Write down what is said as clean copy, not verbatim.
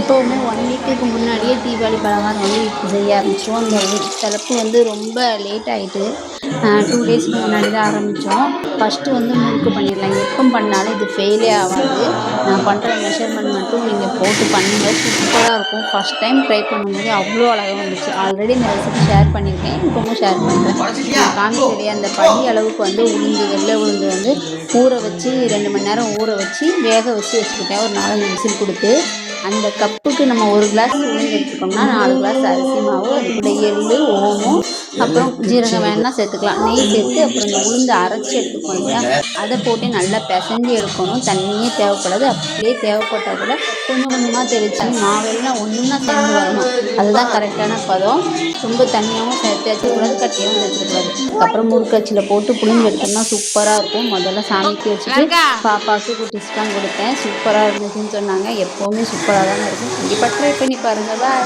எப்போவுமே 1 வீக்குக்கு முன்னாடியே தீபாவளி பலகாரம் வந்து செய்ய ஆரம்பிச்சிருவோம். இந்த சிலப்பு வந்து ரொம்ப லேட் ஆகிட்டு 2 டேஸ்க்கு முன்னாடி தான் ஆரம்பித்தோம். ஃபஸ்ட்டு வந்து முறுக்கு பண்ணிடலாம். எப்போ பண்ணாலும் இது ஃபெயிலே ஆகாது. நான் பண்ணுற மெஷர்மெண்ட் மட்டும் நீங்கள் போட்டு பண்ணுங்கள், சூப்பராக இருக்கும். ஃபஸ்ட் டைம் ட்ரை பண்ணும்போது அவ்வளோ அழகாக வந்துச்சு. ஆல்ரெடி இந்த ரெசிபி ஷேர் பண்ணியிருக்கேன், இப்போவும் ஷேர் பண்ணுறேன். நான் காமிக்கலையே அந்த படி அளவுக்கு வந்து வெள்ளை உளுந்து வந்து ஊற வச்சு 2 மணி நேரம் ஊற வச்சு வேக வச்சுக்கிட்டேன். ஒரு 4-5 விசில் கொடுத்து அந்த கப்புக்கு நம்ம 1 கிளாஸ் உளுந்து எடுத்துக்கோம்னா 4 கிளாஸ் அரிசி மாவு, அது கூட எள்ளு, ஓமம், அப்புறம் ஜீரகம் வேணா சேர்த்துக்கலாம். நெய் சேர்த்து அப்புறம் இந்த உளுந்து அரைச்சி எடுத்துக்கோம் இல்லையா, அதை போட்டு நல்லா பிசைஞ்சு எடுக்கணும். தண்ணியே தேவைப்படாது. அப்படியே தேவைப்பட்டால் கூட கொஞ்சம் கொஞ்சமாக தெளிச்சு மாவெல்லாம் ஒன்றா சேர்ந்து வரணும். அதுதான் கரெக்டான பதம். ரொம்ப தண்ணியாகவும் சேர்த்து வச்சுக்கூடாது, கட்டியாகவும் சேர்த்துக்கூடாது. அதுக்கப்புறம் முறுக்கச்சில் போட்டு புளிஞ்சு எடுத்தோம்னா சூப்பராக இருக்கும். முதல்ல சாமிக்கு வச்சுட்டு பாப்பாவுக்கு குட்டிஸ்லாம் கொடுத்தேன். சூப்பராக இருந்துச்சுன்னு சொன்னாங்க. எப்போவுமே சூப்பராக தானே இருக்கும். கண்டிப்பாக ட்ரை பண்ணி பாருங்கள். பாய்.